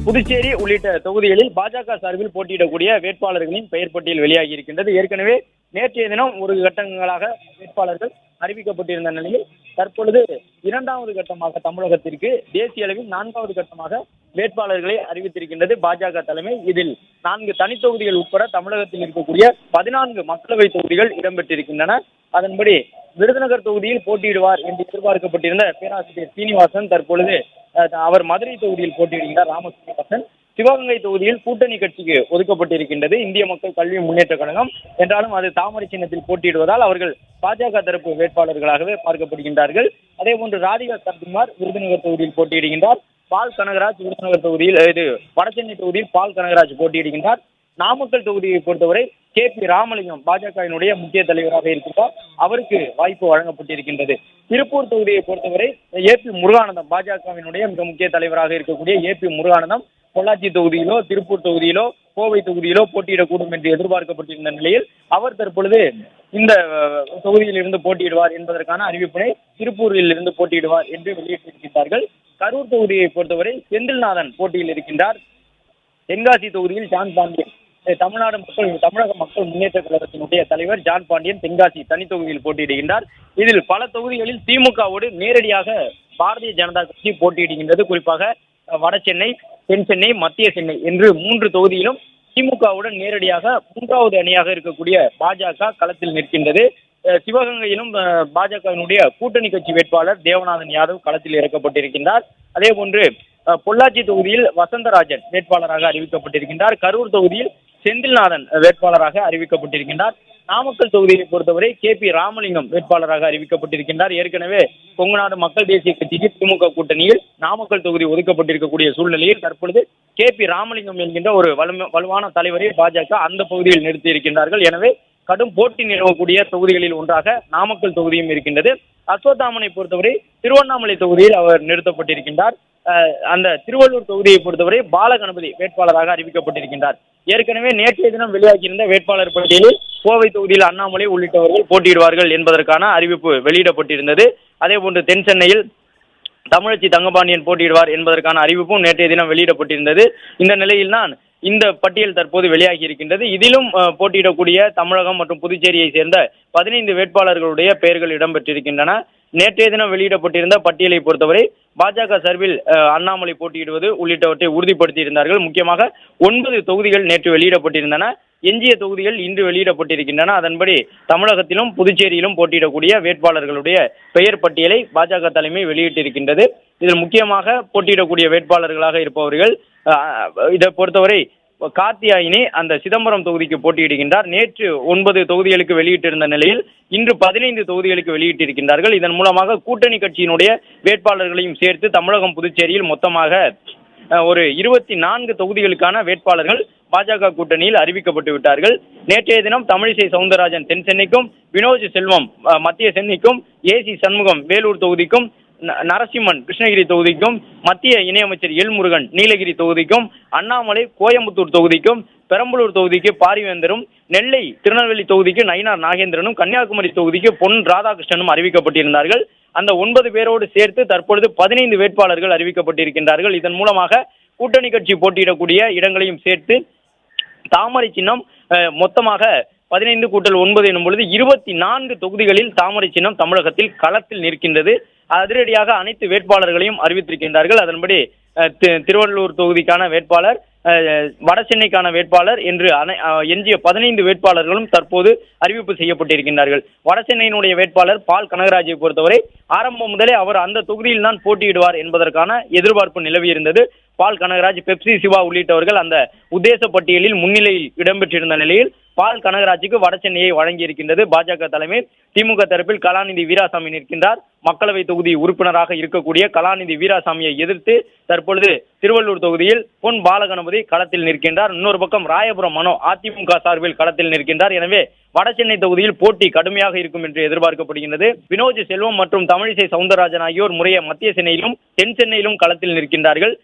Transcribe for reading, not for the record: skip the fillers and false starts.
புதுச்சேரி உள்ளிட்ட தொகுதிகளில் பாஜக சார்பில் போட்டியிடக்கூடிய வேட்பாளர்களின் பெயர் பட்டியல் வெளியாகி இருக்கின்றது. ஏற்கனவே நேற்றைய தினம் ஒரு கட்டங்களாக வேட்பாளர்கள் அறிவிக்கப்பட்டிருந்த நிலையில் தற்பொழுது இரண்டாவது கட்டமாக தமிழகத்திற்கு தேசிய அளவில் 4வது கட்டமாக வேட்பாளர்களை அறிவித்திருக்கின்றது பாஜக தலைமை. இதில் 4 தனித்தொகுதிகள் உட்பட தமிழகத்தில் இருக்கக்கூடிய 14 மக்களவை தொகுதிகள் இடம்பெற்றிருக்கின்றன. அதன்படி விருதுநகர் தொகுதியில் போட்டியிடுவார் என்று எதிர்பார்க்கப்பட்டிருந்த பேராசிரியர் சீனிவாசன் தற்பொழுது அவர் மதுரை தொகுதியில் போட்டியிடுகிறார். ராமசீனிவாசன் சிவகங்கை தொகுதியில் கூட்டணி கட்சிக்கு ஒதுக்கப்பட்டிருக்கின்றது இந்திய மக்கள் கல்வி முன்னேற்ற கழகம் என்றாலும் அது தாமரை சின்னத்தில் போட்டியிடுவதால் அவர்கள் பாஜக தரப்பு வேட்பாளர்களாகவே பார்க்கப்படுகின்றார்கள். அதே போன்று ராதிகா சரத்குமார் விருதுநகர் தொகுதியில் போட்டியிடுகின்றார். பால் கனகராஜ் விருதுநகர் தொகுதியில் வடசென்னை தொகுதியில் பால் கனகராஜ் போட்டியிடுகின்றார். நாமக்கல் தொகுதியை பொறுத்தவரை KP ராமலிங்கம் பாஜகவினுடைய முக்கிய தலைவராக இருக்கிறார், அவருக்கு வாய்ப்பு வழங்கப்பட்டிருக்கின்றது. திருப்பூர் தொகுதியை பொறுத்தவரை AP முருகானந்தம் பாஜகவினுடைய மிக முக்கிய தலைவராக இருக்கக்கூடிய AP முருகானந்தம் பொள்ளாச்சி தொகுதியிலோ திருப்பூர் தொகுதியிலோ கோவை தொகுதியிலோ போட்டியிடக்கூடும் என்று எதிர்பார்க்கப்பட்டிருந்த நிலையில் அவர் தற்பொழுது இந்த தொகுதியில் இருந்து போட்டியிடுவார் என்பதற்கான அறிவிப்பினை திருப்பூரில் இருந்து போட்டியிடுவார் என்று வெளியிட்டிருக்கிறார்கள். கரூர் தொகுதியை பொறுத்தவரை செந்தில்நாதன் போட்டியில் இருக்கின்றார். தென்காசி தொகுதியில் ஜான் பாண்டியன் தமிழக மக்கள் முன்னேற்ற கழகத்தினுடைய தலைவர் ஜான் பாண்டியன் தென்காசி தனி தொகுதியில் போட்டியிடுகின்றார். இதில் பல தொகுதிகளில் திமுகவோடு நேரடியாக பாரதிய ஜனதா கட்சி போட்டியிடுகின்றது. குறிப்பாக வடசென்னை, தென் சென்னை, மத்திய சென்னை என்று 3 தொகுதியிலும் திமுகவுடன் நேரடியாக 3வது அணியாக இருக்கக்கூடிய பாஜக களத்தில் நிற்கின்றது. சிவகங்கையிலும் பாஜகவினுடைய கூட்டணி கட்சி வேட்பாளர் தேவநாதன் யாதவ் களத்தில் இறக்கப்பட்டிருக்கின்றார். அதே போன்று பொள்ளாச்சி தொகுதியில் வசந்தராஜன் வேட்பாளராக அறிவிக்கப்பட்டிருக்கின்றார். கரூர் தொகுதியில் செந்தில்நாதன் வேட்பாளராக அறிவிக்கப்பட்டிருக்கின்றார். நாமக்கல் தொகுதியை பொறுத்தவரை KP ராமலிங்கம் வேட்பாளராக அறிவிக்கப்பட்டிருக்கின்றார். ஏற்கனவே கொங்குநாடு மக்கள் தேசிய கட்சிக்கு திமுக கூட்டணியில் நாமக்கல் தொகுதி ஒதுக்கப்பட்டிருக்கக்கூடிய சூழ்நிலையில் தற்பொழுது KP ராமலிங்கம் என்கின்ற ஒரு வலுவான தலைவரை பாஜக அந்த பகுதியில் நிறுத்தி இருக்கின்றார்கள். எனவே கடும் போட்டி நிலவக்கூடிய தொகுதிகளில் ஒன்றாக நாமக்கல் தொகுதியும் இருக்கின்றது. அஸ்வத்தாமனை பொறுத்தவரை திருவண்ணாமலை தொகுதியில் அவர் நிறுத்தப்பட்டிருக்கின்றார். அந்த திருவள்ளூர் தொகுதியை பொறுத்தவரை பாலகணபதி வேட்பாளராக அறிவிக்கப்பட்டிருக்கின்றார். ஏற்கனவே நேற்றைய தினம் வெளியாகியிருந்த வேட்பாளர் பட்டியலில் கோவை தொகுதியில் அண்ணாமலை உள்ளிட்டவர்கள் போட்டியிடுவார்கள் என்பதற்கான அறிவிப்பு வெளியிடப்பட்டிருந்தது. அதே போன்று தென் சென்னையில் தமிழச்சி தங்கபாண்டியன் போட்டியிடுவார் என்பதற்கான அறிவிப்பும் நேற்றைய தினம் வெளியிடப்பட்டிருந்தது. இந்த நிலையில்தான் இந்த பட்டியல் தற்போது வெளியாகி இருக்கின்றது. இதிலும் போட்டியிடக்கூடிய தமிழகம் மற்றும் புதுச்சேரியை சேர்ந்த 15 வேட்பாளர்களுடைய பெயர்கள் இடம்பெற்றிருக்கின்றன. நேற்றைய தினம் வெளியிடப்பட்டிருந்த பட்டியலை பொறுத்தவரை பாஜக சார்பில் அண்ணாமலை போட்டியிடுவது உள்ளிட்டவற்றை உறுதிப்படுத்தியிருந்தார்கள். முக்கியமாக 9 தொகுதிகள் நேற்று வெளியிடப்பட்டிருந்தன. எஞ்சிய தொகுதிகள் இன்று வெளியிடப்பட்டிருக்கின்றன. அதன்படி தமிழகத்திலும் புதுச்சேரியிலும் போட்டியிடக்கூடிய வேட்பாளர்களுடைய பெயர் பட்டியலை பாஜக தலைமை வெளியிட்டிருக்கின்றது. இதில் முக்கியமாக போட்டியிடக்கூடிய வேட்பாளர்களாக இருப்பவர்கள் இதை பொறுத்தவரை கார்த்தியாயினி அந்த சிதம்பரம் தொகுதிக்கு போட்டியிடுகின்றார். நேற்று 9 தொகுதிகளுக்கு வெளியிட்டிருந்த நிலையில் இன்று 15 தொகுதிகளுக்கு வெளியிட்டிருக்கின்றார்கள். இதன் மூலமாக கூட்டணி கட்சியினுடைய வேட்பாளர்களையும் சேர்த்து தமிழகம் புதுச்சேரியில் மொத்தமாக ஒரு 24 தொகுதிகளுக்கான வேட்பாளர்கள் பாஜக கூட்டணியில் அறிவிக்கப்பட்டு விட்டார்கள். நேற்றைய தினம் தமிழிசை சவுந்தரராஜன் தென் சென்னைக்கும், வினோஜ் செல்வம் மத்திய சென்னைக்கும், AC சண்முகம் வேலூர் தொகுதிக்கும், நரசிம்மன் கிருஷ்ணகிரி தொகுதிக்கும், மத்திய இணையமைச்சர் முருகன் நீலகிரி தொகுதிக்கும், அண்ணாமலை கோயம்புத்தூர் தொகுதிக்கும், பெரம்பலூர் தொகுதிக்கு பாரிவேந்தரும், நெல்லை திருநெல்வேலி தொகுதிக்கு நயினார் நாகேந்திரனும், கன்னியாகுமரி தொகுதிக்கு பொன் ராதாகிருஷ்ணனும் அறிவிக்கப்பட்டிருந்தார்கள். அந்த 9 பேரோடு சேர்த்து தற்பொழுது 15 வேட்பாளர்கள் அறிவிக்கப்பட்டிருக்கின்றார்கள். இதன் மூலமாக கூட்டணி கட்சி போட்டியிடக்கூடிய இடங்களையும் சேர்த்து தாமரை சின்னம் மொத்தமாக 15 கூட்டல் 9 எனும் பொழுது 24 தொகுதிகளில் தாமரை சின்னம் தமிழகத்தில் களத்தில் நிற்கின்றது. அதிரடியாக அனைத்து வேட்பாளர்களையும் அறிவித்திருக்கின்றார்கள். அதன்படி திருவள்ளூர் தொகுதிக்கான வேட்பாளர், வடசென்னைக்கான வேட்பாளர் என்று எஞ்சிய 15 வேட்பாளர்களும் தற்போது அறிவிப்பு செய்யப்பட்டிருக்கின்றார்கள். வடசென்னையினுடைய வேட்பாளர் பால் கனகராஜை பொறுத்தவரை ஆரம்பம் முதலே அவர் அந்த தொகுதியில் தான் போட்டியிடுவார் என்பதற்கான எதிர்பார்ப்பு நிலவியிருந்தது. பால் கனகராஜ், பெப்சி சிவா உள்ளிட்டவர்கள் அந்த உத்தேச பட்டியலில் முன்னிலையில் இடம்பெற்றிருந்த நிலையில் பால் கனகராஜுக்கு வடசென்னையை வழங்கி இருக்கின்றது பாஜக தலைமை. திமுக தரப்பில் கலாநிதி வீராசாமி நிற்கின்றார். மக்களவை தொகுதி உறுப்பினராக இருக்கக்கூடிய கலாநிதி வீராசாமியை எதிர்த்து தற்பொழுது திருவள்ளூர் தொகுதியில் பொன் பாலகணபதி களத்தில் நிற்கின்றார். இன்னொரு பக்கம் ராயபுரம் மனோ அதிமுக சார்பில் களத்தில் நிற்கின்றார். எனவே வடசென்னை தொகுதியில் போட்டி கடுமையாக இருக்கும் என்று எதிர்பார்க்கப்படுகின்றது. வினோஜ் செல்வம் மற்றும் தமிழிசை சவுந்தரராஜன் ஆகியோர் முறைய மத்திய சென்னையிலும் தென் சென்னையிலும் களத்தில் நிற்கின்றார்கள்.